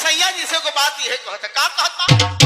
सैया जी से को बात ये कहता का कहता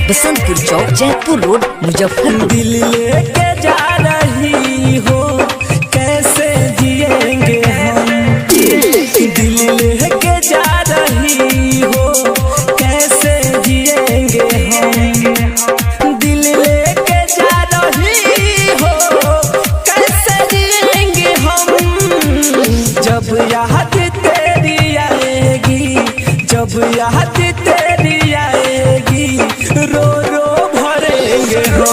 बसंतपुर चौक, जयपुर रोड, मुजफ्फरपुर। दिल लेके जा रही हो, कैसे जिएंगे हम। दिल लेके जा रही हो, कैसे जिएंगे हम। दिल लेके जा रही हो, कैसे जिएंगे हम। जब याद तेरी आएगी, जब याद तेरी आएगी, रो रो भरेंगे हम।